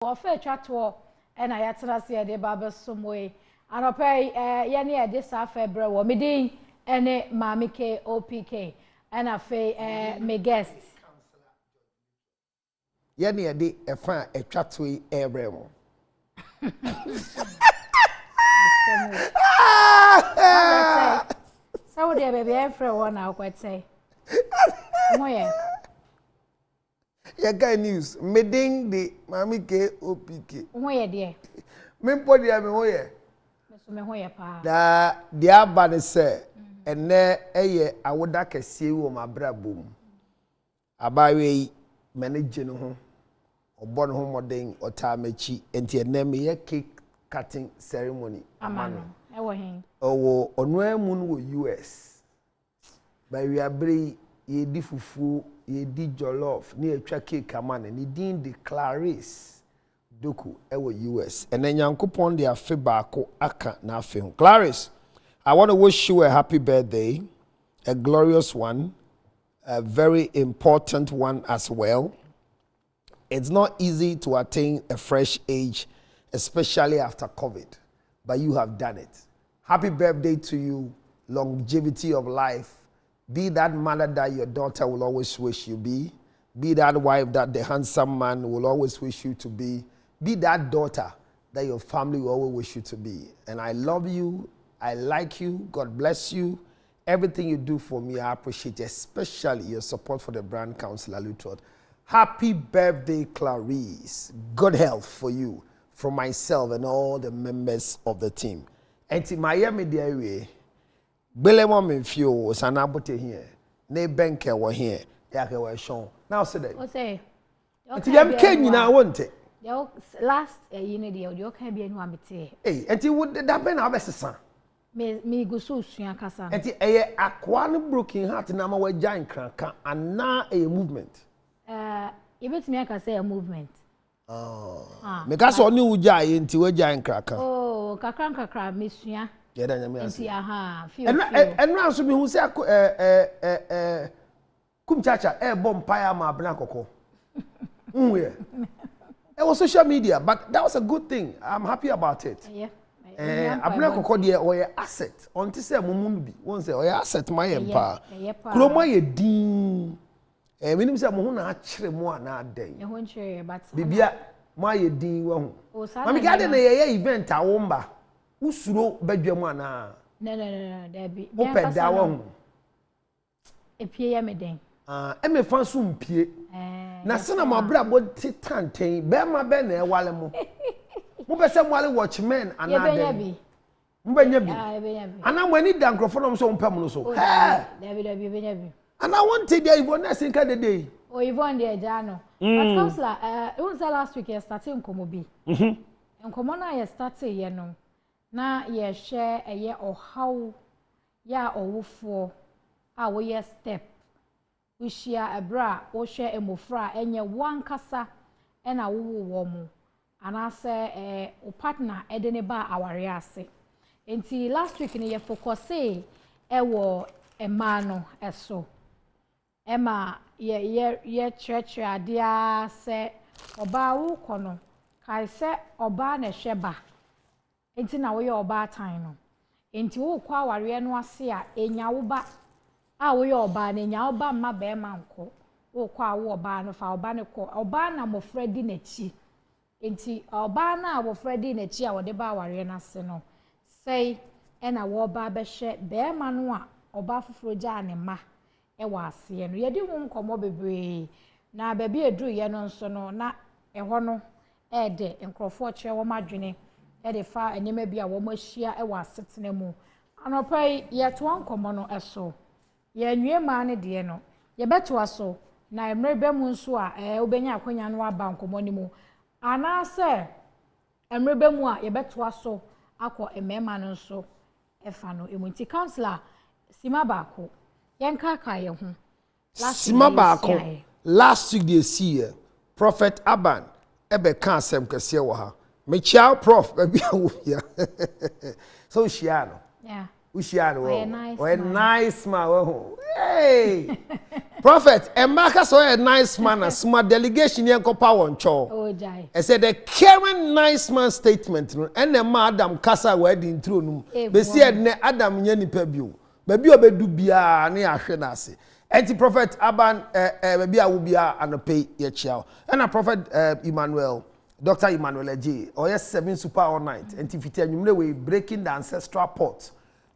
Ofe chatwo and I atena se de baba somwe anopai ye ne de sa febre wo medin ene mami ke OPK and afi me guest ye ne de efa etwatwe ebremo so de baby efre wo na kwete moye ya guy news meding the mami ke OPK moye de mempo dia me hoye me hoye pa da dia ba ne se ene eye awoda kese wo mabrabom abawe yi manage no ho obo no ho moden otamachi enti ene me ye cake cutting ceremony amano ewo hin owo onu amu no wo US ba wi abre ye di fufu ye di jollof ni etwa cake amane ni din de Clarice doku ewo US ene nyankopon de afe baako aka na afe ho Clarice, I want to wish you a happy birthday, a glorious one, a very important one as well. It's not easy to attain a fresh age, especially after COVID, but you have done it. Happy birthday to you, longevity of life. Be that mother that your daughter will always wish you be. Be that wife that the handsome man will always wish you to be. Be that daughter that your family will always wish you to be. And I love you. I like you. God bless you. Everything you do for me, I appreciate, especially your support for the brand Counselor Lutterodt. Happy birthday, Clarice. Good health for you, from myself and all the members of the team. And in Miami, the way, Belemo Menfio was an abote here. Ne Benke were here. Yake were shown. Now say that. What say? Until I'm Ken, you know, won't it? Last year, you can't be anyone bete. Hey, until would that be our best son? Me go so suya kasa. Until a aquan broken heart na we giant crank and now a movement. You bet me I can say a movement. Oh. Because only we giant into a giant cracker. Oh, kakra me suya. Yeah, then me see. And now so me who say kum chacha bomb pie ma blanco. It was social media, but that was a good thing. I'm happy about it. Yeah. Abna kokko de oye asset. Onti say mumu bi. Won say oye asset my empa. Kroma ye din. Minim say mo ho na akire mo ana adan. E ho nchire but bibia mo ye din wa hu. Mami ga de na ye event a wo mba. Usuro badwa mu ana. No, there be. Mo peda wa hu. Epie ya meden. Me fan so mpie. Na se na mabra bo titanten be ma be na e wale mo. Mo be se mo wale watchmen anade. Mo be nya bi. Ana mo ani da nkrofo no so mpam no so. There be be nya bi. Ana won take there Yvonne na sinka de day. Oh Yvonne de ja no. But counselor, it was last week you started nkomo bi. Nkomo na you started ye no. Na ye share eye ohaw ya owufo a wo ye step. Ushia ebra wo hwe emofra enye wankasa ena wo mu anase o partner ede ne ba aware ase enti last week ni ye focus ewo ema no eso ema ye church adia se oba wo kono kai se oba na hweba enti na wo ye oba tan no enti wo kwa aware no ase a enya wo ba a wo ye oba na nya oba mma be ma nko wo kwa wo oba no fa oba ne ko oba na mofra di na chi enti oba na mofra di na chi a wo de ba aware na se no sei e na wo oba be hye be ma no a oba foforo ja ne ma e wa ase no ye di hu nkomo bebre na ba bi edru ye no nso no na e ho no e de nkrofo kire wo madwene e de fa enema bi a wo mahia e wa asetena mu anopai ye to nkomo no eso ye nwie ma ne de no ye beto aso na emrebe mu nso a obenya akonya no aba nkomo ni mu anase emrebe mu a ye beto aso akọ emema no nso efa no emunti counselor sima baako yen kaka ye ho sima baako last week dey see prophet Aban ebe kan asem kese wo ha me chiao prof baby awo ya so shiano yeah Ushiano, oh, nice man. Hey, Prophet, Emaka so a nice man, a smart delegation yanko power on cho. Oh, Jai. I said the current nice man statement, and the madam Kasa wedding through. Be said ne Adam Yenny Pebu. Baby obedu bia ne ahwenase. Enti Prophet Aban baby a wo bia anope ye chiao. And a Prophet Emmanuel, Dr. Emmanuel J. Or yes 7 super all night. Enti fiti anwumre we breaking the ancestral pot.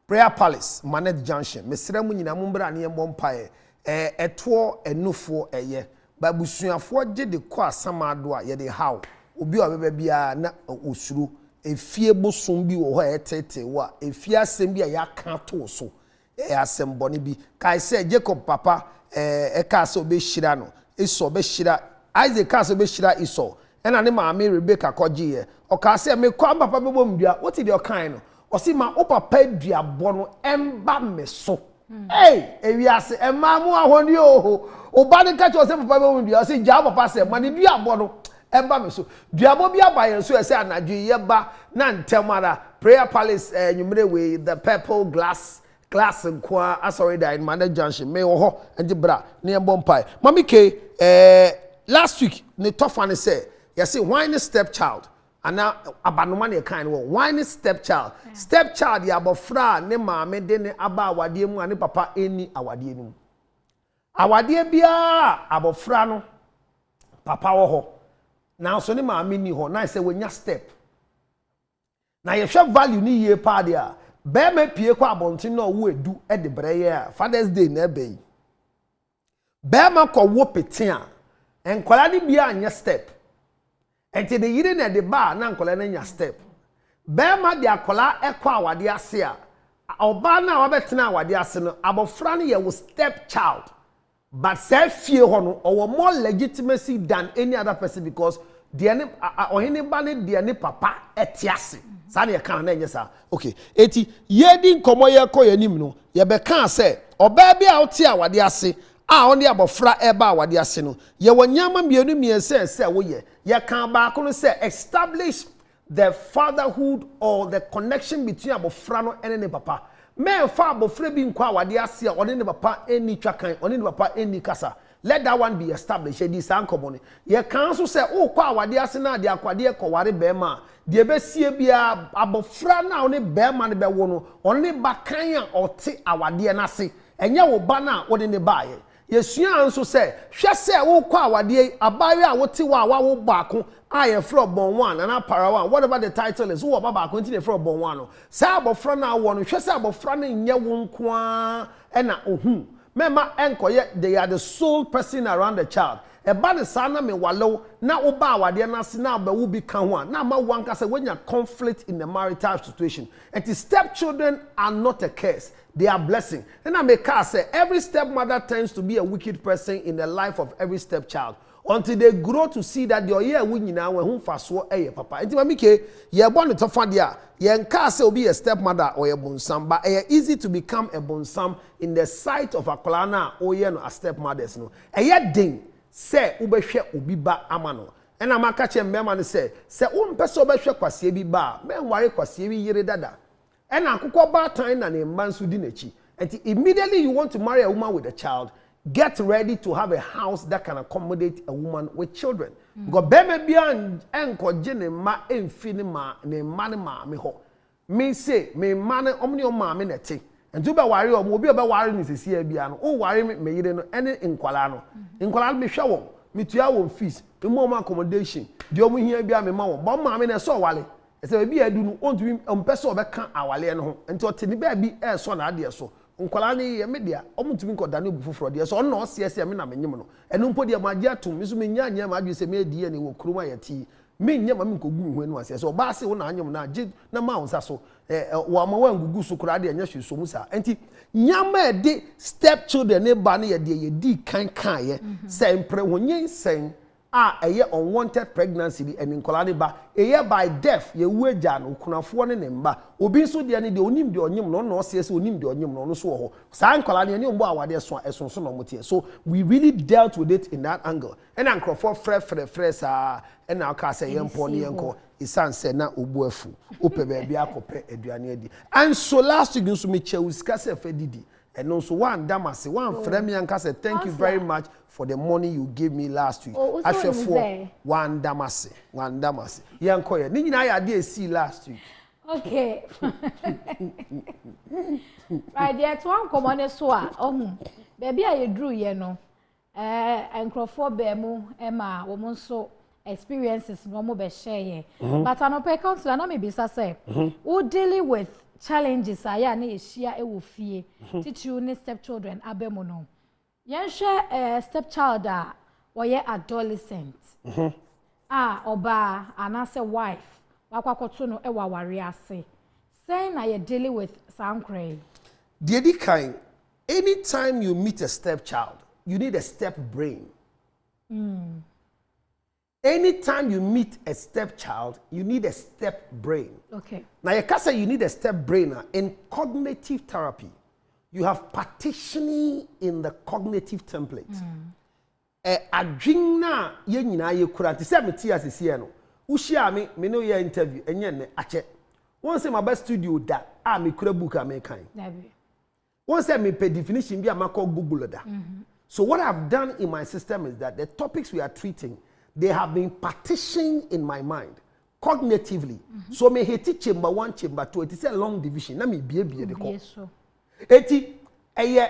Prayer Palace, Manet Junction. Mesremu nyina mumbra ne mpae. Eto enufo eye babusuafo gye de kwa samado a ye de haw obi obebe bia na osuru efie bosom bi wo ho etete wo efie asem bi a ya ka to so asem bone bi kai say Jacob papa ka so be hira no eso be hira Isaac ka so be hira eso ena ne maame Rebecca koje ye o ka say me kwa papa be bom dua what the okan no o si ma o papa duabo no emba me so. Hey, ewiase emamu ahoni o oba de catch yourself papa be wundu say ja papa say mani duabo no emba me so duabo bi abaye so say anadwe ye ba na ntemara Prayer Palace nyumre we the purple glass nkwa asori da in Manage Junction me wo ho enti bra ne embompai mami ke last week ne tofane say you say why stepchild and now abanoma ne kind wo why stepchild stepchild ya abofra ne maame de ne aba awade mu ane papa eni awade mu awade bia abofra no papa wo ho na so ne maame ni ho na say wonya step na ye hwe value ni ye pa de a be ma pie kwa abontin na wo edu e de breye a Father's Day na be be ma ko wo pete a enkwala ni bia anya step enti de yire na de ba na nkola na nya step be ma de akola ekwa awade ase a oba na wabetena awade ase no abofra no ye wo step child but self fear ho or more legitimacy than any other person because de ne ohene ba ne de ne papa etiase sa na ye kan na nyesa okay eti ye di nkomo ye ko ye nim no ye be kan say oba bi a ote awade ase a on the abofra eba awade ase no ye wonyama mienu miense se wo ye kan ba ko no say establish the fatherhood or the connection between abofra no and ne papa men fa abofra bi nkwa awade ase a on ne papa eni twakan on ne papa eni kasa let that one be established e di san komone ye kan so say o kwa awade ase na de akwade e koware be ma de be sie bia abofra na on be ma ne be wo no on ne ba kan a ote awade na se enye wo ba na wo ne ba ye yesua anso se hwe se wo kwa awade abawe a wote wa wo baako a ye fro bon one and para one whatever the title is wo ba baako nti fro bon one no sa abofra na wo no hwe se abofra na nye wo nko a na ohun mema enkoye they are the sole person around the child eba ne sana me walo na oba awade na se na ba wo bi kan ho na ma wanka se wenya conflict in the marital situation and the stepchildren are not a curse. They are blessing. And I make say every stepmother tends to be a wicked person in the life of every stepchild until they grow to see that your year win now when whom faso papa. And mamike ye born to fadia ye nka say obi a stepmother or a bonsam but easy to become a bonsam in the sight of a kolana or ye no a stepmothers no. Ding say ubehwe obi ba amano. And amaka che mbema say person obehwe kwase bi ba men ware kwase bi yire dada. And akukwa ba time na ne mansu di nechi. And immediately you want to marry a woman with a child, get ready to have a house that can accommodate a woman with children. Because baby bia enko jene ma emfini ma ne mane ma me ho. Me say me mane omni o ma me nete. And to be worry o mo bi o be worry ni sisi bia no. O worry me yire no ene nkwala no. Nkwala me hwe won, me tua won fees, me mo accommodation. Di o mo hia bia me ma won. Bo ma me na so wale. Ese bi adu no ontumi mpese obeka awale no ho enti otini ba bi so na ade so nkwala ne ye media omutumi nkoda ne bufufuro de so no ose me na menyim no enu mpo de magia atum miso menya anya ma adwe se me die ne wo kuruma yati menya ma nkogu hu enu ase so ba se wo na anyim na agi na ma wonsa so wo ma wan gugu so kura de anya hweso mu sa enti nyama de step children ne ba ne ye de ye di kan ye se mpre wonyen sen eye unwanted pregnancy and nkola ba eye by death ye weja no kunafo ne mba obi nso de ne de onim de onyim no no se onim de onyim no no so ho sa nkola ne mbo awade so esonso no motie so we really dealt with it in that angle and ankrofo frɛ sa and now ka say yempo ne yenko isan se na obu afu ope ba bia akopɛ aduane adi and so last week nso me che usika se fa didi And also one damasi, one frame yanka said, thank you very much for the money you gave me last week. I feel for one damasi. Yankoya. Nini I did see last week. Okay. Right, there's one common soa. Baby, I drew, you know. And Crawford Bemu, Emma, woman so experiences no more be share. But I know pay counselor, no maybe say. Who dealing with challenges aya na ehia e wo fie teach you ne stepchildren abemono yen share stepchild a woye adolescent oba anase wife wakwakoto no e waware ase saying na you dealing with sankray the kind anytime you meet a stepchild you need a step brain. Anytime you meet a stepchild, you need a step brain. Okay. Now, you can say you need a step brain in cognitive therapy. You have partitioning in the cognitive template. Adwina ye nyina ye kura ti se meti asese no. Wo hia me no ye interview enye ne ache. Won say my best studio da me kura book am kan. Won say me pe definition bi amako Google da. So what I've done in my system is that the topics we are treating they have been partitioned in my mind cognitively. So me hiti chamber 1, chamber 2. It is a long division. Let me be the call. Eti a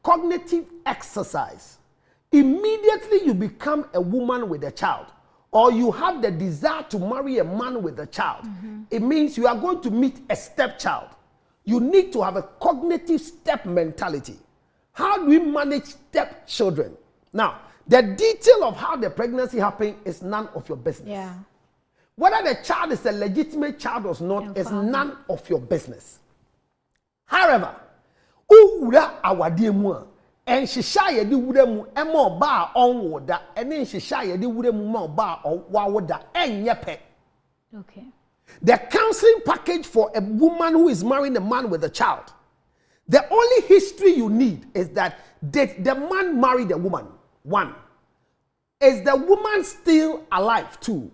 cognitive exercise. Immediately you become a woman with a child, or you have the desire to marry a man with a child. It means you are going to meet a stepchild. You need to have a cognitive step mentality. How do we manage stepchildren? Now, the detail of how the pregnancy happened is none of your business. Yeah. Whether the child is a legitimate child or not is none of your business. However, ura awademu and shisha yedi wuremu emo ba onwoda and then shisha yedi wuremu mo ba wawoda enyepe. Okay. The counseling package for a woman who is marrying a man with a child. The only history you need is that did the man marry the woman? 1. Is the woman still alive? 2.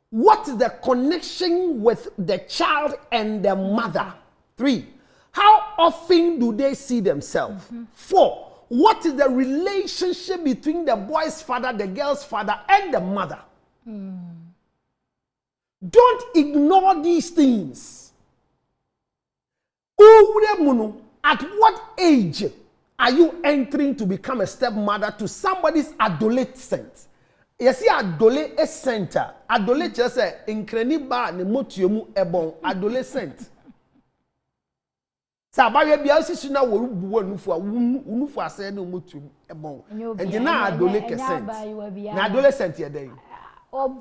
What is the connection with the child and the mother? 3. How often do they see themselves? 4. What is the relationship between the boy's father, the girl's father, and the mother? Don't ignore these things. At what age are you entering to become a stepmother to somebody's adolescent? You see, adolescent. Adolescent say inkreni ba ne motuemu ebon adolescent. Sa ba ye bia sisi na wo buwo nufu a unufu ase ne motuemu ebon. Enti na adolescent. Na adolescent ye den.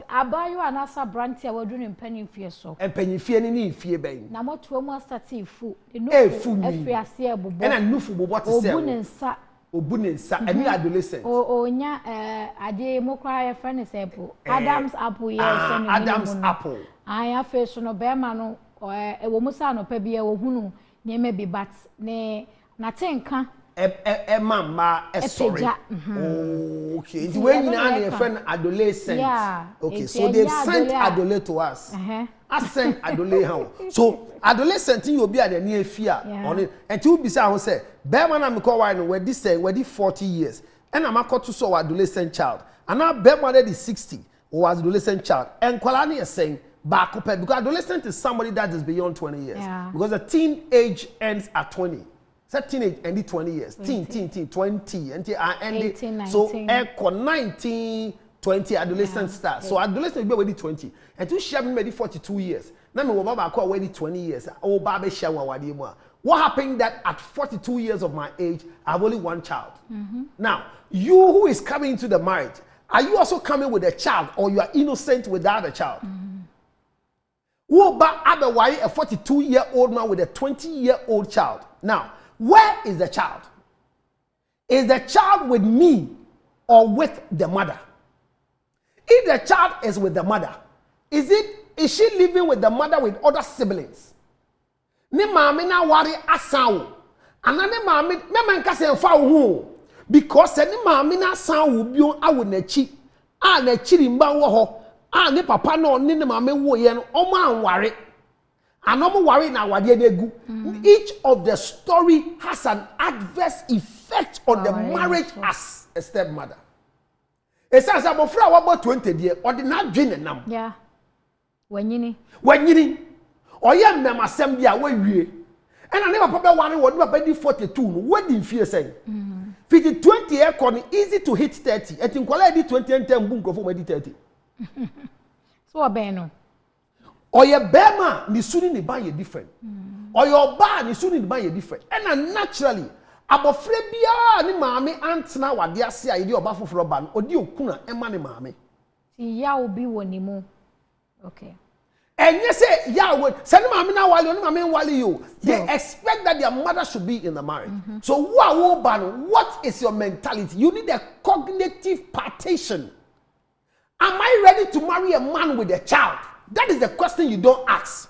Abayo anasa branti a wadu ne mpanyimfie so. Mpanyimfie ne ne fie ben. Na motuemu astati fu. Efi ase ebobo. E na nufu bobo te se. Obunensa any adolescent. Nya ade mokra ye friend sample. Adam's apple ye Adam's apple. Aya face no be ma no e wo musa no pa bia wo hunu nyeme bi but ne na tenka mama sorry. Okay. The way you know your friend adolescent. Yeah. Okay. So they sent adolescent to us. I sent adolescent. So adolescent you be at the near fear on it. And you be say, Beman and Miko were this 40 years. And I'm a to so adolescent child. And now Beman is 60 or adolescent child. And Kwalani is saying back up because adolescent is somebody that is beyond 20 years. Yeah. Because the teen age ends at 20. So teenage ended 20 years. 20 and 18, so 19, 20 adolescent start. So adolescent will be 20. And to share me 42 years. Now me baba call already 20 years. Oh baba share what happened that at 42 years of my age, I have only one child. Now, you who is coming into the marriage, are you also coming with a child or you are innocent without a child? Who about otherwise a 42-year-old man with a 20-year-old child? Now, where is the child? Is the child with me or with the mother? If the child is with the mother, is she living with the mother with other siblings? Ne maame na wari asan ana ne maame me man ka se mfa wo because ne maame na asan wo bio awo nachi a na chiri mba wo ho a ne papa na ne maame wo ye no o ma anware anomo worry na wade na gu. Each of the story has an adverse effect on the marriage as a stepmother. Esa sa bofra wa bo 20 die odi na dwe nam. Yeah. Wanyini. Oye mmem asem bia wa wie. Ena ne papa be ware wo ne papa di 42 no wedding fie say. 20 year con easy to hit 30. Eti nkwala di 20 and 10 bu nkrofo ma di 30. So obe no. Oye bema ni suni ni ban ye different. Oye oba ni suni ni ban ye different. Ena naturally abofre bia ni maame antena wade ase a ye di oba foforo ba no odi okuna ema ni maame. Ti ya obi woni mu. Okay. And you say, yeah, send maame na wali, oni maame wali you. They expect that their mother should be in the marriage. So what is your mentality? You need a cognitive partition. Am I ready to marry a man with a child? That is the question you don't ask.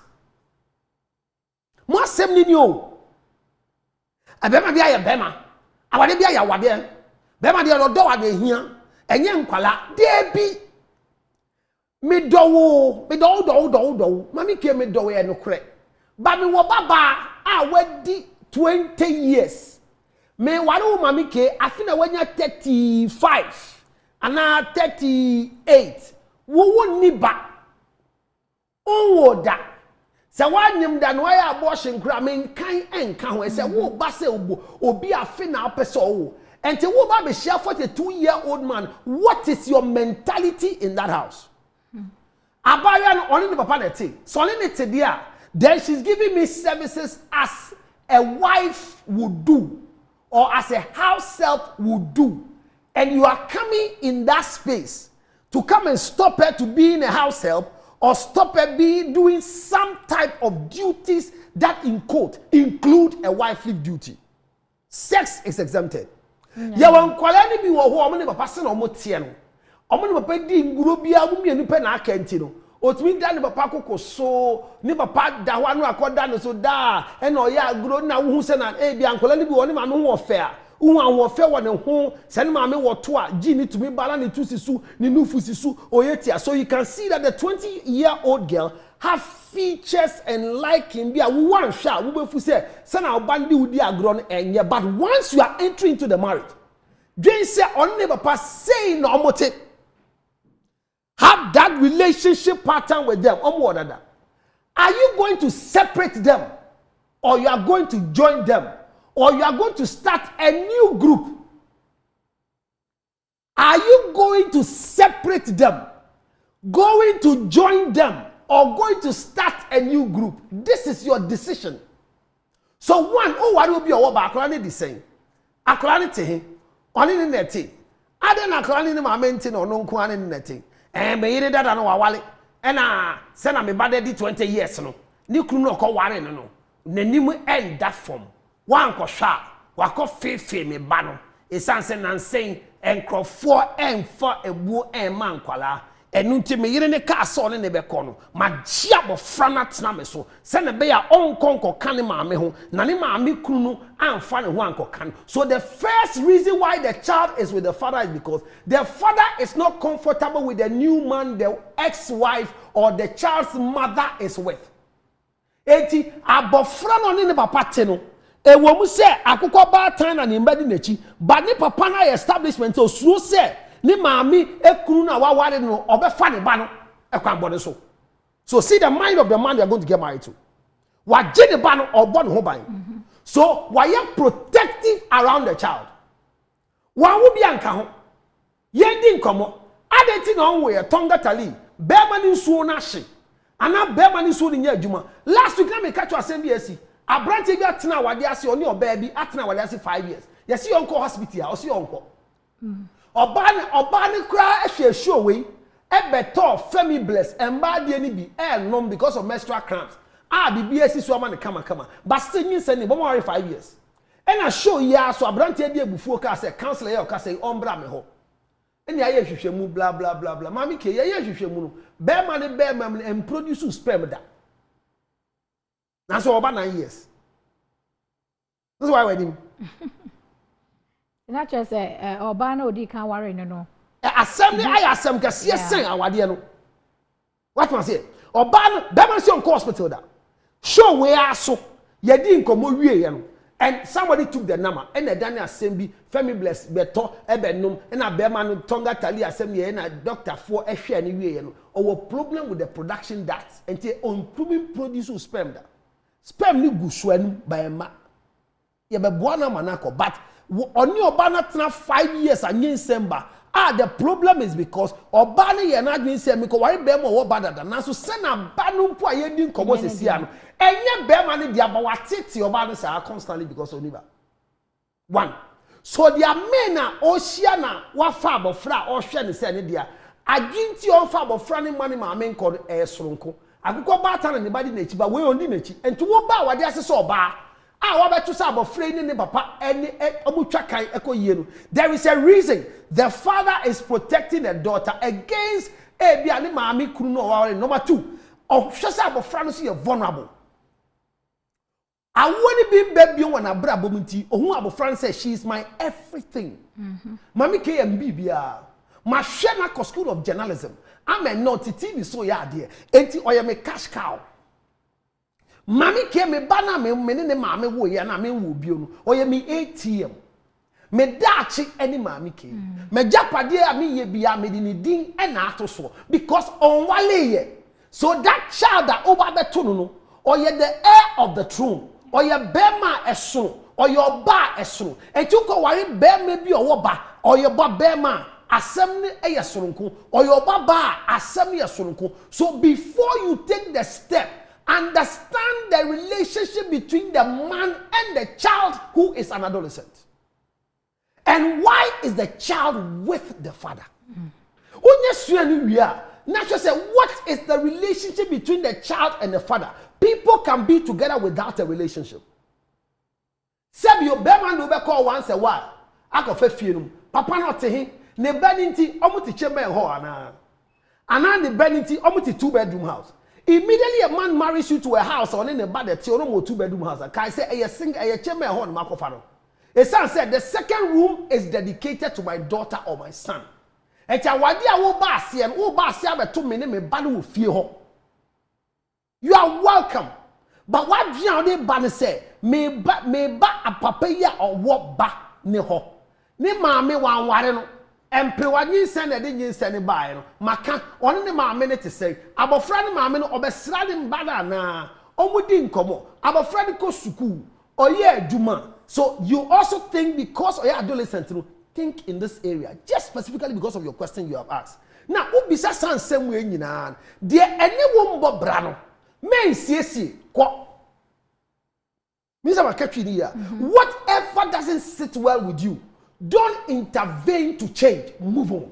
Mo asem ni o. Abema bia ya bema. Awade bia ya wade. Bema de odo wade hia. Enye nkwala. Debi. Me do. Mami ke me do e no kre. Ba me wo baba a wadi 20 years. Me ware wo mami ke afina wanya 35 ana 38. Wo ni ba. Onwo da. Se wanyem da no ya abortion kra me nkan enka ho se wo ba se obi afina opese owo. Enti wo ba be share 42-year-old man. What is your mentality in that house? Abaya no oni papa na te. So oni te dia. Then she's giving me services as a wife would do or as a house help would do. And you are coming in that space to come and stop her to being a house help or stop her being doing some type of duties that include a wifely duty. Sex is exempted. Ya wan kwala ni bi wo ho omo ne papa se na omo tie no. Omo ne papa di nguro bia wo mienu pe na aka nti no. Otumi da ne papa kokko so ne papa da ho anu akoda no so da e na oya aguro na wo hu se na e bia nkwala ni bi wo ne ma no ho ofe a. Wo an fe wo ne ho se ne ma me wo to a gi ni tumi bala ne tusisu ni nufu sisu oyetia. So you can see that the 20-year-old girl have features and liking be a one shot we be say na obandi udi agro no enye. But once you are entering into the marriage, Jane say on ne papa say no omote have that relationship pattern with them. Are you going to separate them, or you are going to join them, or you are going to start a new group? Are you going to separate them, going to join them, or going to start a new group? This is your decision. So one, what will be your work? Akrani the same. Akrani te, oni ni neti. Ade na akrani ni mamenti no nko ani ni neti. Me yire dada no wawale. Na se na me bade di 20 years no. Ni kunu no ko ware no no. Nanim end that form. Wan ko hwa, wa ko fefe me ba no. Esanse nan sen enkrofo emfa ebu man kwala. Enu nti me yire ne ka so ne be ko no magia bofra na tena me so se ne be ya onkonko kan maame ho na ne maame kunu no amfa ne ho ankokan. So the first reason why the child is with the father is because the father is not comfortable with the new man the ex-wife or the child's mother is with. Eti abofra no ne papa te no ewo mu se akokọ ba tan na ne mbadi nachi but ne papa na establishment so suro se ni maami ekunu na waware no obefa ne ba no ekwan bode so. So see the mind of the man you are going to get married to. Waje ne ba no obo ne ho ban. So why you protective around the child? Wa wo bia nka ho. Ye di nkomo. Adeti na onwe ye tonga tali. Be ma ni nsuo na hye. Ana be ma ni nsuo ni nya adwuma. Last week na me catch assembly asi. Abrante bi atena wade ase oni oba bi atena wade ase 5 years. Ye see onko hospital, o see onko. Oba ne kra ehwe we ebeto femi bless emba de ni bi nom because of menstrual cramps. Bibi esi so ama ne kama. But still nyin se ni bo mo 5 years. And I show ya so abrante de ebufuo ka say counselor ya ka say ombra me ho. Eni aye hwehwemu bla bla bla bla. Mami ke ye hwehwemu no. Be ma ne produce sperm da. Na so oba 9 years. That's why we him. Na just say oba na odi kan ware no. Assembly I asem kase sen awade no. What man say? Oba no be man say on hospital da. show we are so ye di nkomo wie ye no and somebody took the number and the Daniel assembly family bless beto ebenum and a bear man tonga tali assembly and a doctor for a share ni wie ye no our problem with the production that and on proving produce sperm da sperm ni gu so anu by ma ye be boa na manako but oni oba na tena 5 years anyin semba the problem is because oba ne ye na adwin sem ko wari be mo wo badada na so se na ba no mpo aye di nkomo sesia no enye be ma ne dia ba watete oba no sa constantly because of liver one so dia men na ohia na wa fa abofra ohwe ne se ne dia adwinti on fa abofra ne mane ma men ko soronko akukọ ba ta ne ba di na echi ba we on di na echi enti wo ba wade ase so oba wa betu sa abofra ni ne papa eni omutwa kan ekoyie no there is a reason the father is protecting the daughter against bia ne maami kunu no wa number 2 ohwe sa abofra no so ye vulnerable awoni bi mbabio wona brabo mti ohun abofra say she is my everything mami KMB bia ma hwe na school of journalism I'm not TV so ya de enti oye me cash cow mami ke me bana me ne maame wo ye na me wo bio no oye me ATM me dachi any mami ke me japade a me ye bia me di ni din e na ato so because on wale ye so that child that over beto no oye the heir of the throne oye bema esono oye oba esono enti ko ware bema bi owo ba oye ba bema asem ne eye soronko oye oba ba asem ye soronko so before you take the step understand the relationship between the man and the child who is an adolescent. And why is the child with the father? Now say, what is the relationship between the child and the father? People can be together without a relationship. Sebio Berman will be called once a while. I can feel Papa not to him. Ne Beninti, almost chamber ho ana. Ana ne Beninti, almost 2-bedroom house. Immediately a man marries you to a house or in a bad 2-bedroom house. I say a single a chamber horn Marco. A son said the second room is dedicated to my daughter or my son. And Tawadia will bassy and will bassy about 2 minutes me badu will fear home. You are welcome. But what Johnny Banner say, me ba a papaya or what ba ne ho. Ne mammy one warren. And Pewani send a didn't send a buy. Maka, only my minute to say, about friend mammy or be sliding banana. Or we didn't come up. About friend go suku. Or yeah, Juma. So you also think because you're adolescent, think in this area, just specifically because of your question you have asked. Now, Ubisa san same way in an dear anyone but brano. Men see what Mr. Makachini, whatever doesn't sit well with you. Don't intervene to change. Move on.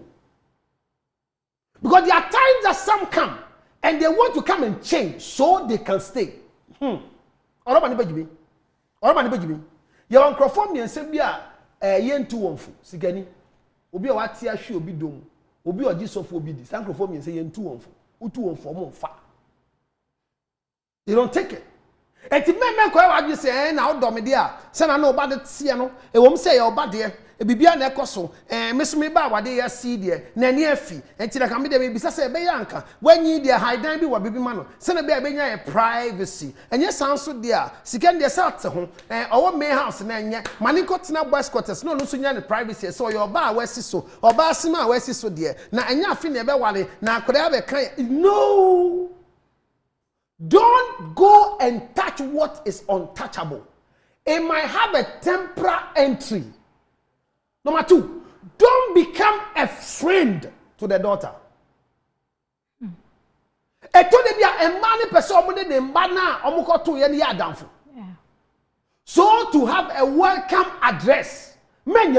Because there are times that some come and they want to come and change so they can stay. You want to perform and say, yen to one fool. Sigani. Obi a wati a shoe obi dom. Obi a jisof obi di. San perform and say yen 2 1 4. Utu 1 4 more fa. They don't take it. Eti men kwa wadwe say na odom dia se na oba de tie no e wom say oba de e bibia na ekoso mesumi ba wade ya si de na ni afi enti na kambe de bibisa say be yanka wanyi de haidan bi wa bibi ma no se na be benya ye privacy enye sanso de a sikan de sat ho owo main house na enye mani ko tena boys quarters no no so nya ne privacy so your ba wasi so oba asima wasi so de na enye afi na be wale na akoda be kan no. Don't go and touch what is untouchable. It might have a temporary entry. Number 2, don't become a friend to the daughter. So to have a welcome address, let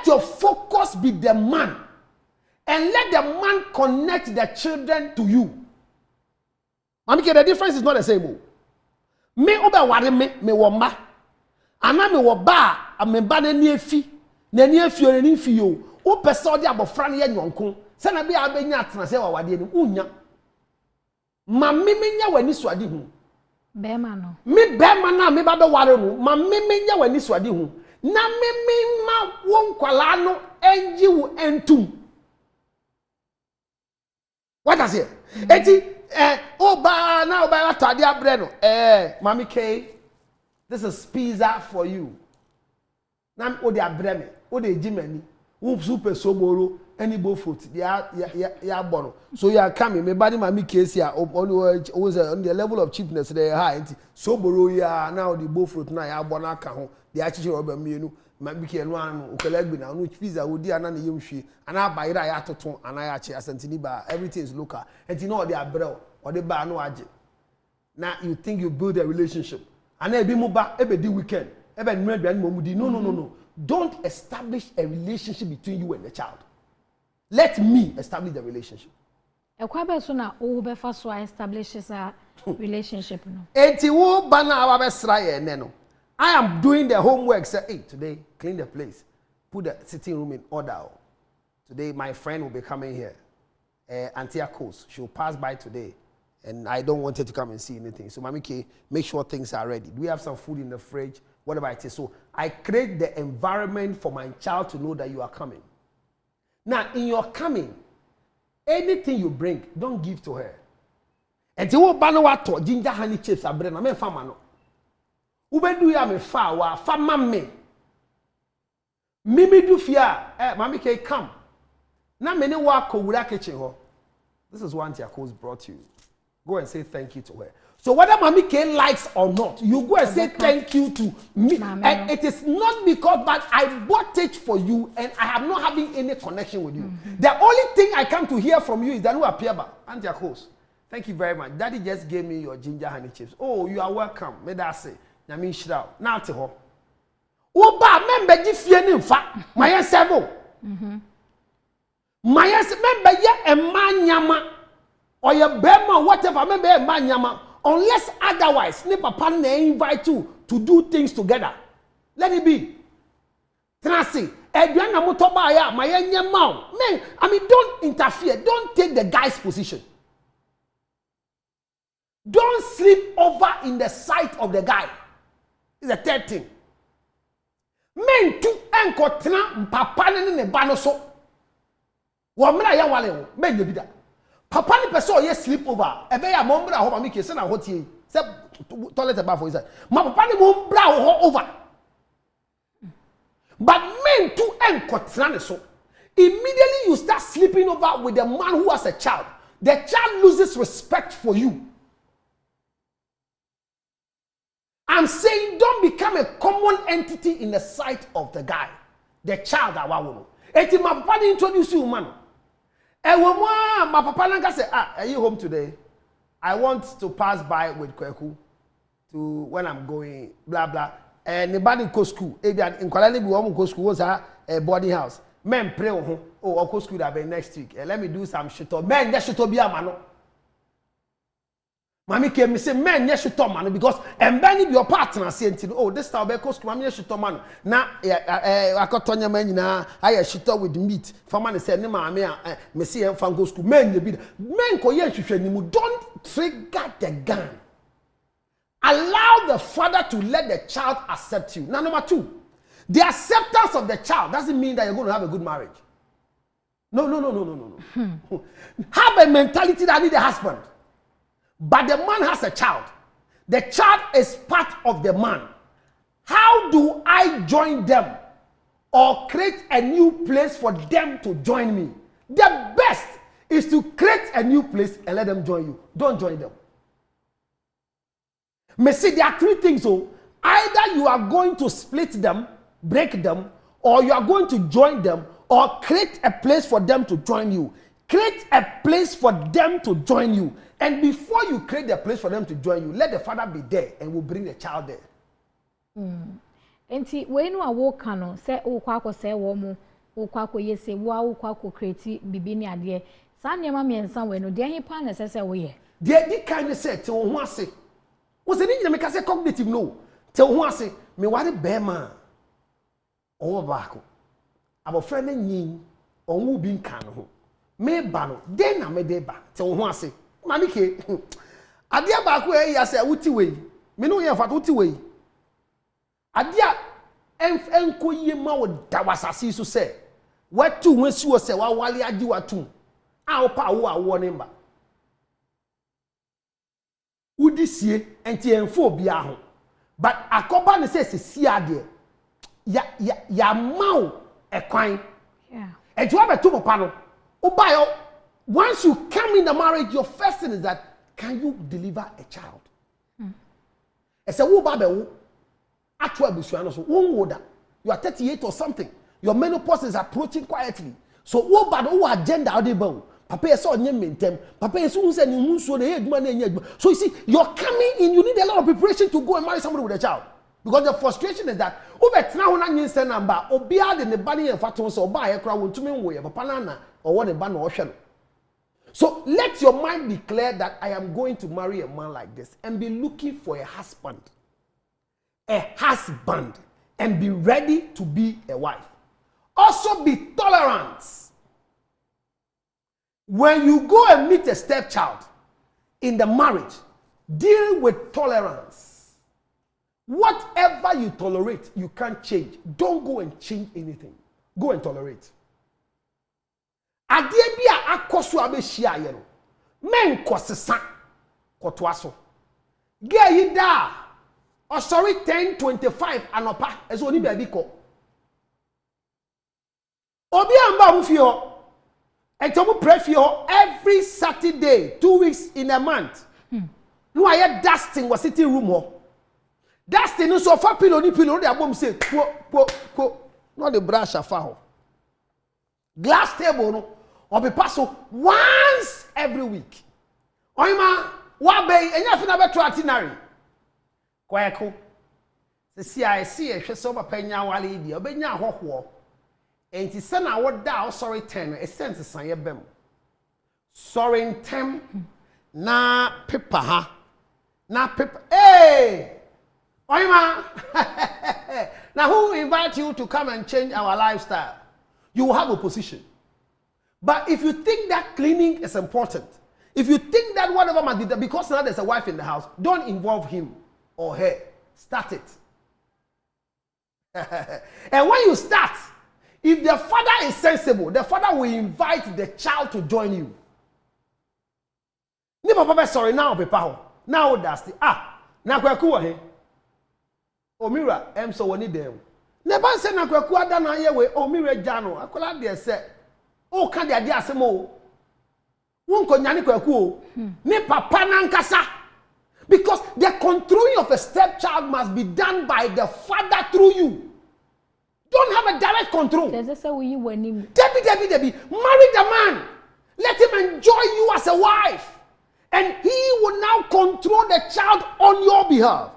your focus be the man. And let the man connect the children to you. The difference is not the same. Me oba ware me womba. Ana me wo ba me ba na niefi. Na niefi o ni fi o. O pese odi abofra na ye nyonko. Se na bia abenya atena se wa wade ni unya. Ma me menya wani suade hu. Be ma no. Me be ma na me ba be ware no. Ma me menya wani suade hu. Na me ma won kwala no enji wu entum. What does it? Eti oba na oba atade abre no. Mami K, this is pizza for you. Na o de abre me, o de jimani. Wo super soboro any bo foot. Ya bono. So you are coming me body Mami K here on the level of cheapness they high. Soboro ya now the bo fruit na ya bono aka ho. The achiche oba mienu. Mami K no anu okelegbi na no pizza wo di ana na yemhwe ana bayira ya toton ana ya che asantini ba everything is local and you know they are bro or the ba no age now you think you build a relationship and e bi mu ba e be di weekend e be nnu aduan mo mu di no don't establish a relationship between you and the child. Let me establish the relationship. Ekwa be so na o be fa so establish a relationship no enti wo ba na wa be sra ye ne no. I am doing the homework. Say, hey, today, clean the place. Put the sitting room in order. Today, my friend will be coming here. Antia Coast. She'll pass by today. And I don't want her to come and see anything. So, Mami K, make sure things are ready. Do we have some food in the fridge? Whatever it is. So, I create the environment for my child to know that you are coming. Now, in your coming, anything you bring, don't give to her. And you will ban what ginger honey chips are bread. I'm a farmer. Ubedu ya me fa wa fa mamme mimi du fia Mami K come na me ne wa kowura kitchen ho. This is what Auntie Akos brought you. Go and say thank you to her. So whether Mami K likes or not, you go and say thank you to me. And it is not because but I bought it for you and I am not having any connection with you. The only thing I come to hear from you is that you appear back. Auntie Akos, thank you very much. Daddy just gave me your ginger honey chips. Oh, you are welcome. May that say. Na me shira na te ho wo ba member gi fie ni mfa maye seven maye member ye emanyama or ye bema whatever member emanyama unless otherwise ne papa na invite you to do things together. Let it be trasi eduan na moto ba ya maye nyama men I mean don't interfere, don't take the guy's position. Don't sleep over in the sight of the guy. It's the third thing. Men tu enko tena papa ne ba no so. Wo mra ya wale wo, men ye bi da. Papa ni person ye sleep over. Ebe ya mo mra ho Mami K se na ho tie. Se toilet ba for inside. Ma papa ni mo mra ho over. But men tu enko tena ne so. Immediately you start sleeping over with the man who has a child. The child loses respect for you. I'm saying don't become a common entity in the sight of the guy, the child that wa. Eti my papa introduce you man. My papa nanga say, are you home today? I want to pass by with Kweku to when I'm going, blah blah. And nobody go school. Ebi in Kuala Lumpur, we want go school was a boarding house. Men pray I'll go school that be next week. Let me do some shit. Men just shit be a man. Mami K me say men yes shito man because embani be your partner say until oh this time be cost mami yes shito man na akotonya man nyina aye shito with meat for man say ne maame a me say em fan go school men ye bi men ko ye hwehwe ni mu don't trigger the gun. Allow the father to let the child accept you. Now number 2, the acceptance of the child doesn't mean that you're going to have a good marriage. No. Have a mentality that need a husband. But the man has a child. The child is part of the man. How do I join them or create a new place for them to join me? The best is to create a new place and let them join you. Don't join them. Me see, there are 3 things. So either you are going to split them, break them, or you are going to join them or create a place for them to join you. Create a place for them to join you. And before you create the place for them to join you, let the father be there and we'll bring the child there. Enti we no awo kano se wo kwako se wo mu wo kwako yese wo kwako create bibi ni ade. Sa nneema miensa we no de he pa na se wo ye. The kind of say te wo ho ase. Wo se ni nyame ka se cognitive no. Te wo ho ase me ware be ma. O ba ko. Abofra na nyin onwu bi nka no ho. Me ba no den na me de ba. Te wo ho ase. Mami K, adia baako ya say wuti we. Me no ye fa wuti we. Adia enko ye ma wo da wasase so say. Watu wensi wo say wa wale agi watum. A wo pa wo awo ne mba. udi sie enti enfo bia ho but akoba ne say si ade ya mau ekwan yeah and you have a two papa no obayo once you come in the marriage your first thing is that can you deliver a child ese wo ba be wo atwa busua no so won wo da you are 38 or something your menopause is approaching quietly so wo ba do agenda how dey ba papa yes onye mentem papa yes who say ni hunsuo na eduma na enya eduma so you see you're coming in you need a lot of preparation to go and marry somebody with a child because the frustration is that obetna ho na nyin say number obia de ne ba ne yemfa to so oba ayekra wontumi nwo ye papa na owo ne ba na ohwe no. So let your mind be clear that I am going to marry a man like this and be looking for a husband and be ready to be a wife. Also be tolerant. When you go and meet a stepchild in the marriage, deal with tolerance. Whatever you tolerate, you can't change. Don't go and change anything. Go and tolerate. Adie bia akoso abehia ye no men kosesa kotwaso ge yi da o sorry 10:25 anopa eso oni bia bi ko obi amba mu fie ho ento mu pray fie ho every Saturday 2 weeks in a month no aye dusting was sitting room ho dusting no so fa pillow ni pillow dey abom say ko no the brush afa ho glass table no or be pass once every week. Oima, wa be enya fi na beto itinerary. Kweko. Se si I see e hwe so papa nya wale di, obenya ahoho. Enti se na wo da sorry 10, e sense san ye bem. Sorry 10 na paper ha. Na paper. Hey! Oima. Now who invite you to come and change our lifestyle? You will have opposition. But if you think that cleaning is important, if you think that whatever must be done, because now there's a wife in the house, don't involve him or her. Start it. And when you start, if the father is sensible, the father will invite the child to join you. Ni papa sorry now papa now that's the na kwaku wo he omira em so woni dem ne ban se na kwaku ada na ye we omira jano akola de se o ka de ade asem o won ko nyane kwaku o ni papa na nkasa because the controlling of a stepchild must be done by the father through you. Don't have a direct control. Debbie, marry the man. Let him enjoy you as a wife. And he will now control the child on your behalf.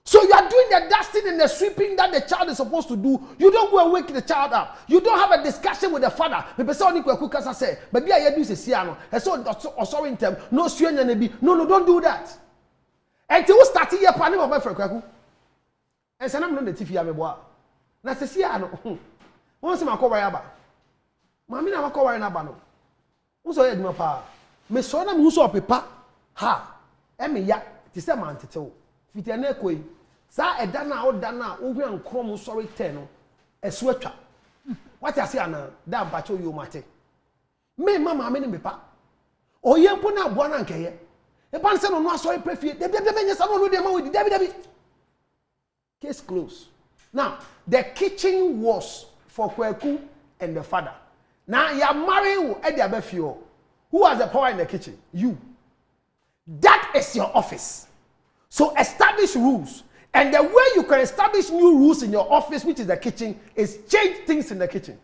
So you are doing the dusting and the sweeping that the child is supposed to do. You don't go and wake the child up. You don't have a discussion with the father. No, don't do that. Until you start here, planning my friend Kwaku. And say, I'm not the TV. Na se sia no won se makowa ya ba mami na makowa na ba no won so ye duma pa me so na me so opepa ha e me ya ti se man tete wo fiti na ekoi sa eda na o da na o hwan krom sorry 10 no esu atwa what you say ana da ba cho yo mate me mama me ne me pa o ye mpo na abo na nkeye e ban se no no sorry prefie de nya sa no de ma we di debi case closed. Now, the kitchen was for Kweku and the father. Now, you are marrying Ediabefio. Who has the power in the kitchen? You. That is your office. So establish rules. And the way you can establish new rules in your office, which is the kitchen, is change things in the kitchen.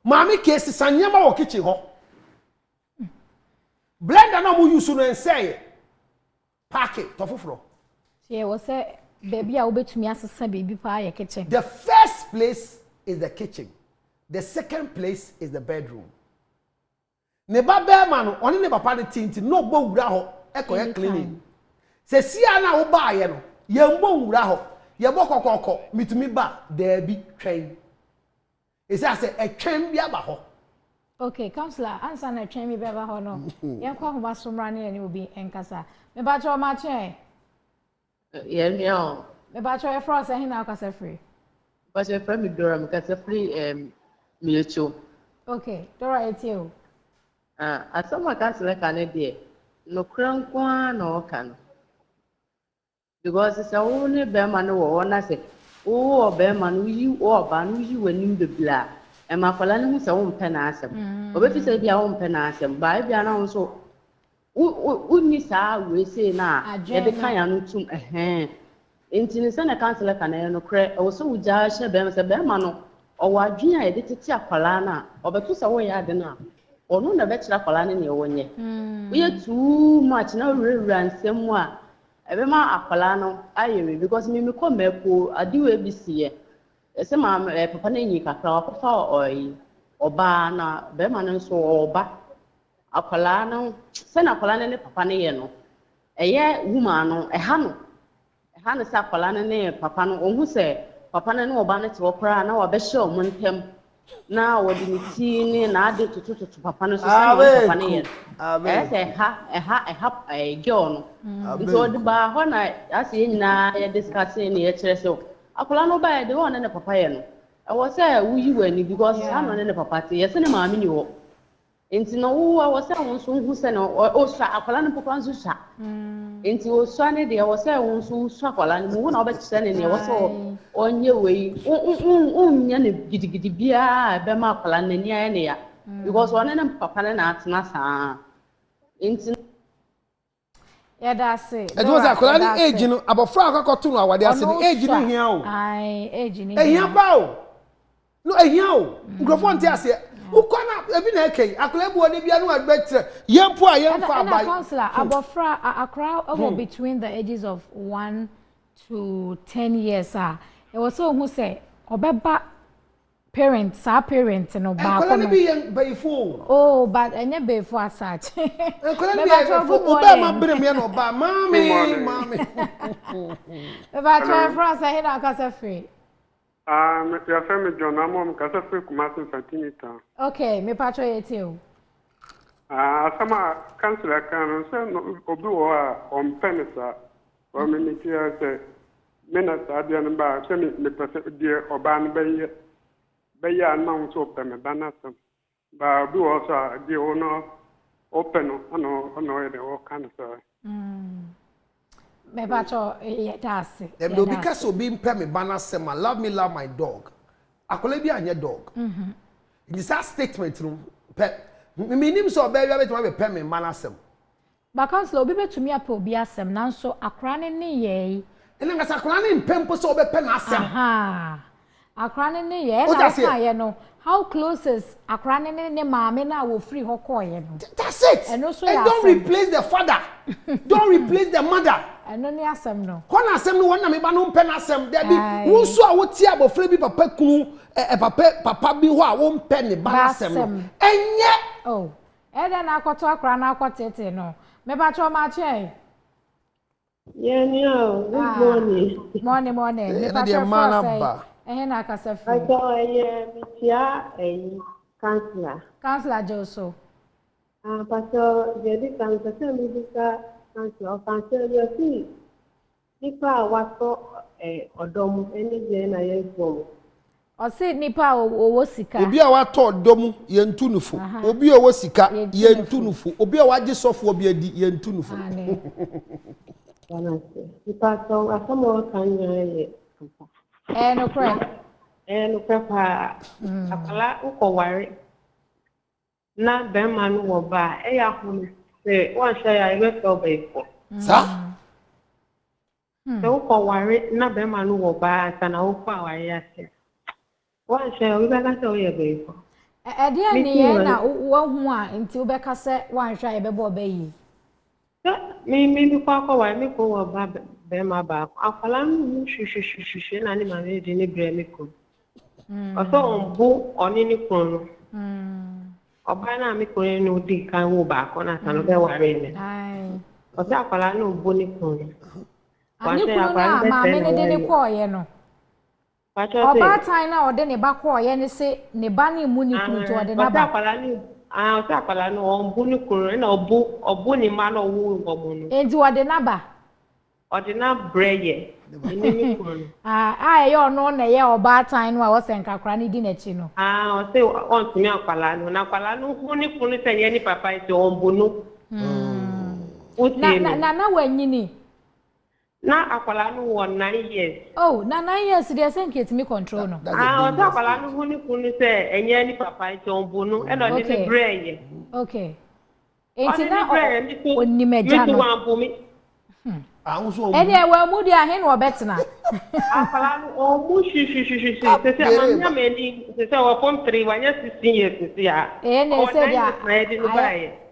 Mami kesi sanyama wa kitchen ho. Blender na mu use no and say pack it tofufro. Yeah, we say baby, I will bet me as a baby pie kitchen. The first place is the kitchen. The second place is the bedroom. Neba bearman, only neba party tinti, no bo uraho, eko cleaning. Se si ana wo ba ye no, ye mbo uraho, ye bo kokoko, mitumi ba, there be train. It says a train bi aba ho. Okay, counselor, answer na train bi aba ho no. Ye kwa ho ba somrani ni obi enkasa. Me ba cho ma chen. Yeah. Me ba cho e fro say hina akasa free. But your friend me Dora me kasa free Milecho. Okay, Dora etio. Asama Counselor kan dey. no crankwa no can. Because it's only bearman or one I say, oh, bearman, you or ban you when you the black. And my fallen who's a own penasem. Or if you say their own penasem, by the also. Wouldn't we say now, the kind to a hand. Inti send a counselor can no cre also would judge a bearman or what Gina edited a colana or but two away at the now. Or no, the bachelor colana in your 1 year. We are too much now run somewhere. Every man a colano, I because me come back I do ABC. Some papa name kakra or bana, bearman so or back. Akwala no se na akwala ne papa ne ye no eye woman no ehano se akwala ne papa no ohu se papa ne oba ne te okra na obehye omuntem na wodi ne ti ne na ade tututu papa no so se na papa ne ye se girl no nti odi ba ho na ase ye nyina ye discuss ne ye kire se akwala no ba ye de won ne papa ye no e wo se wuyi wani because ano ne papa te ye se ne maami ni wo Inti no wo se won so hu se no o sha akwala ne papa nso sha inti o sha ne de wo se won so sha akwala ne mu na obekise ne ne wo so onye wei nya ne gidigidi bia be ma akwala ne ni aye ne ya because one ne papa ne na atena saa inti ya da se e do za akwala ne age no abofra akokoto no awade ase ne age no hia o ai age ni hia ba o no hia o nkrofo nte ase ukona ebi na ekei akola ebu oni bia no agbetre yempo a yemfa abai counselor abofra akra between the ages of 1 to 10 years e was so who say obeba parents no ba ko no bi yen bayfo oh but enye bayfo asach akola bi oba ma brem ye no ba mami ba try France he na kasa free your family John Amom Casafe Kumasin Santinita. Okay, me patro yetio. Sama Counselor can say Obu on Penisa or Minitia say Minister Adian Bar, semi dear Oban Bay announced open a banasum. But do also the owner open on the all cancer. Me patro yetase. Dem do because obi mpe me banasem love me love my dog. Akola bi anye dog. In this statement no pe me nim so be wi betuma be pe me banasem. Ba council obi betumi apa obi asem nanso akra ne ye. Ene ngasa akra ne mpempo so be pe na asem. Aha. Akra ne ye na ka ye no. How close is akra ne maame na wo free ho call ye no. That's it. And don't replace the father. Don't replace the mother. Eno ni asem no. Ho na asem no wona me ba no mpe na asem da bi wo so a wo ti abofra bi papa kunu papa bi ho a wo mpe ne ba na asem no. Enye oh. Eda na akoto akra na akotete no. Me ba cho ma che. Yeah, no. Good morning. Morning. Me ba cho fa say. Na kasa free. I saw a Counselor Joso. Pastor Jadi Counselor Medical Counselor you see. Nipa waso odom ene je na yefo. O se nipa owo sika. Obi a wato odom ye ntunufu. Obi owo sika ye ntunufu. Obi a waje sofo obi adi ye ntunufu. Nipa so asamo kan ye. No cry. No cry. Akala ukoware. Na be man wo ba ya hunu se wan sha ya ibe so be fo. Sa? So ukoware na be man wo ba kana ukoware ya se. Wan sha we ba ka ye be fo. E dia ni ye na wo hu a nti wo be ka se wan sha ye be bo be yi. Mi kwa wa mi ko wo ba be ma ba akwala nu shushushu na ni ma me di ni bre mi ko oso onbu oni ni kun oba na mi ko ni di kan wo ba ko na sanu be wa re ni ai oso akwala nu bu ni kun ani kun na ma me ne de ni ko ye no oba tan na ode ne ba ko ye ni se ne ba ni mu ni kun to ode na ba akwala ni oso akwala nu onbu ni kun na obu ni ma no wu ngomu no enti ode na ba ordinary breye ni kun yo no na ye oba tan no a wo senkakra ni di na chi no o se on tumi akwala no na akwala no hu ni kun se ye ni papa ite onbu no na wanyini na akwala no won 9 years. Oh, na 9 years dey say nke me control no. O ta akwala no hu ni kunu say enye ni papa ntombu no e no de ni brain. Okay. Enti na onni meja no. Eni e wa mu dia he no obetena. Akwala no o mu shi se amanya meni se o form 3 wanya 16 years se ya. Ne se dia.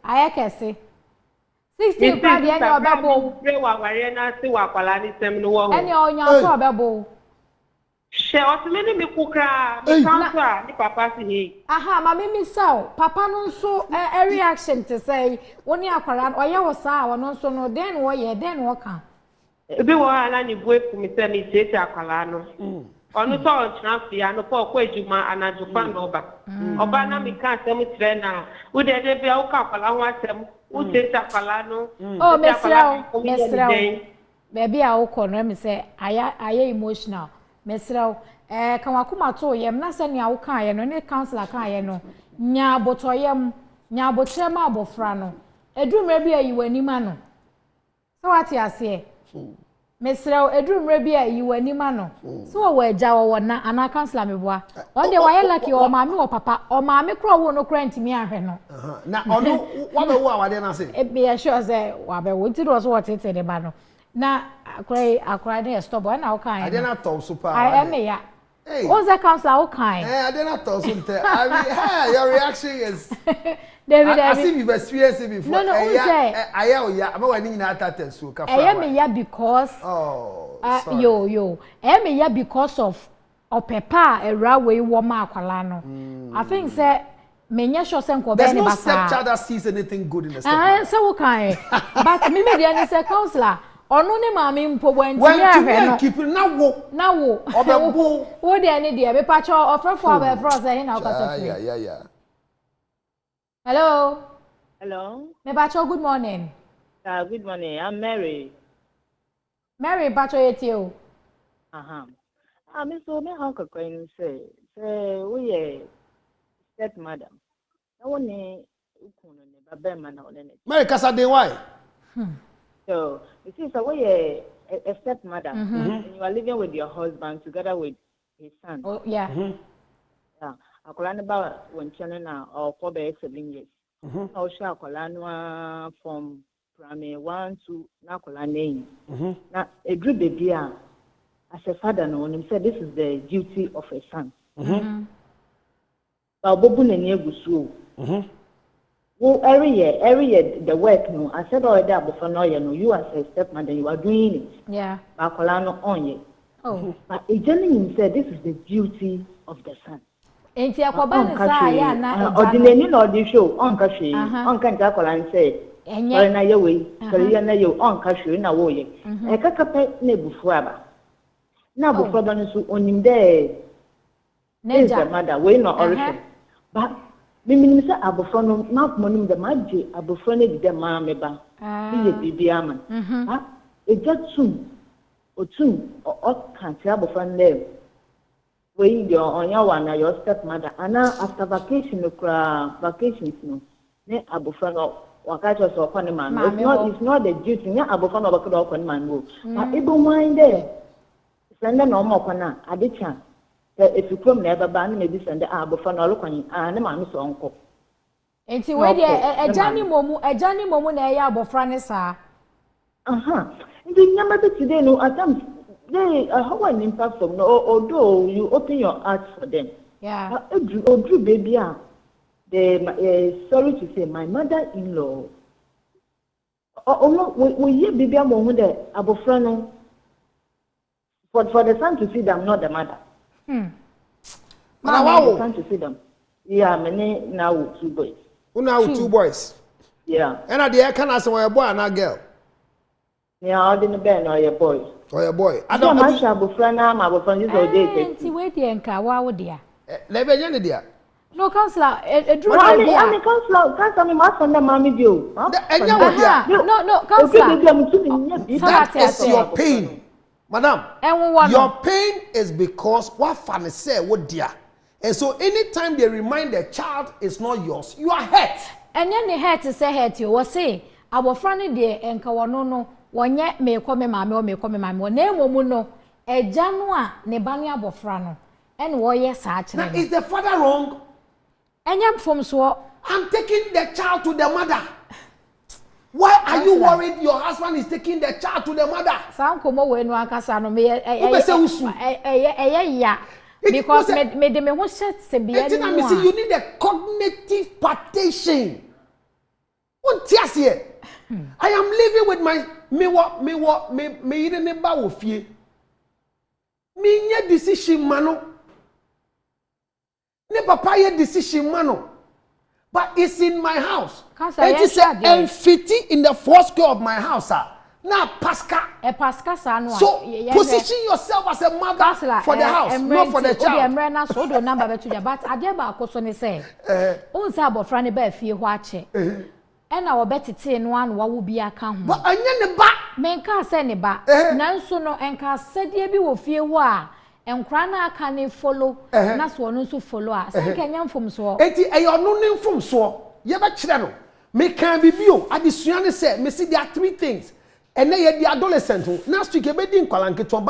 Ayekese. 16 pa dia nya obebo. Pre wa ware na se wa akwala ni sem no wo. Eni onya so obebo. She otumeni mi kukra mi counselor ni papa si he. Aha, mama mi saw papa no so a reaction to say woni akwara oye wo sa wono so no den wo ye den wo kan. Ebi wo ala ni bue ku mi se mi tete akwara no. Onu so onchina fia no po kwa ejuma anajupa no oba. Oba na mi kan se mu tire na. Wo de de bia wo ka akwara ho asem. Wo tete akwara no. Oh, mesrawo. Baby a wo ko no mi se aya emotional. Mesrawo kan wakoma to yem na se nia wo kan ye no ne counselor kan ye no nya abotoyem nya abotrema abofra no edumre bi ayi wani ma no so wati ase mesrawo edumre bi ayi wani ma no so wo agya wo na ana counselor meboa on de wa ye lucky o maami wo papa o maami kro wo no kra ntimi ahwe no na ono wa be wo awade na se e be sure say wa be wo ti do so what tete de ba no na akrai dey stop boy na o kan. I dey na talk super. I am ya. Hey. What's that counselor o kan? I dey na talk super. I mean, your reaction is David, I see you've experienced it before. No, I am when you na tata so ka. I am ya because sorry. Yo. I am ya because of opepa era we wo ma akwala no. I think say menya sure say nko be ne basa. There's no stepchild that sees anything good in the stepchild. Say wo kan. But me dey say counselor onu ne maami mpo wanti ya hwe no keep na wo obebo wo de ne de be pa cho ofrefo abefro say he na okasa free yeah hello me ba cho good morning good morning, I'm Mary ba cho yeti o me so me how ka kwen say we ye step madam na woni ukunu ne baba ma na one ne Mary kasa den why So, you see, so we a stepmother, and you are living with your husband together with his son. Oh, yeah. Yeah. Akolani about when children are or 4 by 7 years. Now, shall Akolani from primary 1 to Nakolani. Now, a good baby, as a father, no one said this is the duty of a son. But Bobu Nene Gusu. Well, every year, the work, no. I said already before no, you as a stepmother, you are doing it. Yeah. Bakolano on ye. Oh. But a gentleman said this is the duty of the son. Ain't ya kwabani sa ya na ordinary no the show on kashi on kan ta kolan say enye na ye we kare na ye on kashi na wo ye e kakape na bufu aba na bufu aba no so onim de neja mother we no origin but Mimi say abofo no na monim de maje abofo na de ma me ba ye bibia man ha ejatum otum o kan ti abofo na we your onya one na your stepmother ana after vacation vacations no ne abofo no wakacho so kwa ne man it's not the duty ne abofo no bakado kwa ne man go but ebo wan there send na omo kwa na adecha if you come never ban maybe send abofo na olokwan ne ma so onko enti we de ejani momu na eya abofra ne sa ndi nyama be today no attempt they how an impact from no although you open your heart for them odru baby sorry to say my mother-in-law we hear baby mo hu de abofra no for the son to see them, not the mother. Wow. Son to see them. Yeah, many now 2 boys. Who now 2 boys? Yeah. And at the air can ask a boy and a girl. Yeah, I didn't bear or your boy. Or your boy. I don't know. I'm a friend this all day. Auntie, wait there and kawa dear. Level dear. No, counselor, a drew. I'm a counselor, my son, the mommy do. No, counselor. That is your pain. Madam, your pain is because what family say what dear. And so anytime they remind the child it's not yours, you are hurt. And then the hurt to say hurt you was say abofra ne de enka wono no wonye mekọ me maame o mekọ me maame na emomu no eja no a ne ba ne abofra no ene wo ye saa kire now is the father wrong? Enyam from so I'm taking the child to the mother. Why are you worried your husband is taking the child to the mother? Sankomo we no akasa no me ya because me de me ho set se bia ni mo. You need a cognitive partition. Won't here? I am living with my me ire ne ba wo fie. Me nye decision mano. Ne papa ye decision mano. But it's in my house. It is a fitting in the fourth square of my house. Now, Pascal. So, position yourself as a mother for the house, not for the child. But I did about Cosone say, Unsabo Franny Bear, fear watching. And our betty tin one what will be a count. But I never back. Men can't send it back. None sooner and can't said ye be will fear why. And Crana can follow, and that's one to follow us. I can from so. Eti ayo no name from so. Ye ba chira me can be bio. Adisuane say, me see there are three things. And then the adolescent. Last week, but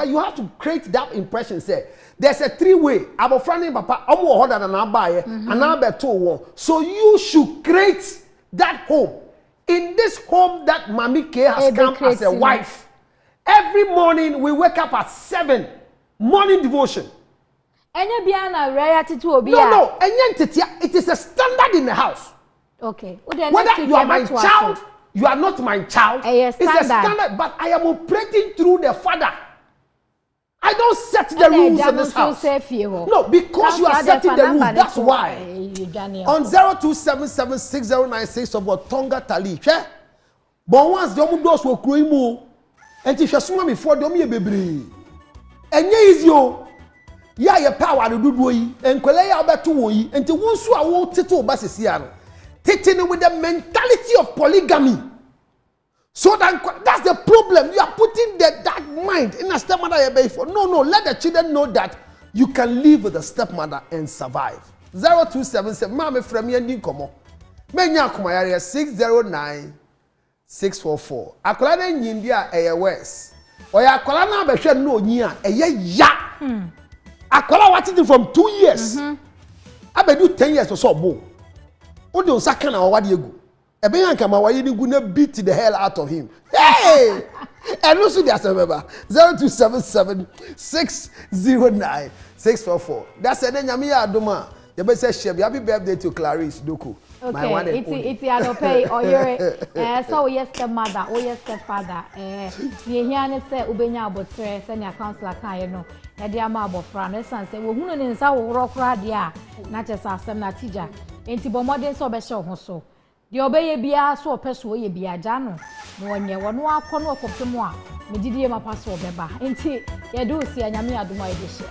you have to create that impression. Say there's a three-way. Abofrani papa, omo harder than abaye, and abeto. So you should create that home. In this home that Mami K has come as a wife. Every morning we wake up at 7. Morning devotion. No, it is a standard in the house. Okay. Whether you are my child, you are not my child. It's a standard, but I am operating through the father. I don't set the rules in this house. No, because you are setting the rules. That's why. On 02776096 of Otonga Tali, but once the omudos will create more, and if you swim before the omi baby. Enye easy o ya ye power do do yi enkwele ya beto wo yi enti wonsu a wo tete o basisi ano tete with the mentality of polygamy. So that's the problem. You are putting that mind in a stepmother you pay for. No, let the children know that you can live with a stepmother and survive. 0277 mama from ye ndi komo menya akoma yare 609644 akola na nyindi a eye west. Oya akola na behwe no onyi a eye ya. Akola watching from 2 years. Abedu 10 years so bo. O de onsa kana wade egu. Ebe yanka ma waye ni gu na beat the hell out of him. Hey! And also there's a member 0277609644. That's an nyame ya adoma. You be say share happy birthday to Clarice Doku. Okay, my one it's pay or your so yes the mother or yes the father we here ne say ubenya abotre say na counselor kan no e dia ma abofra no san say wo hunu ne nsa wo rokra dia na che sa asem na tija enti bomodin so be hye ho so de obeye bia so opeso ye bia ja no wonye wono akọ no okopem a medidie ma paso obeba enti ye do si anyame adoma e de hye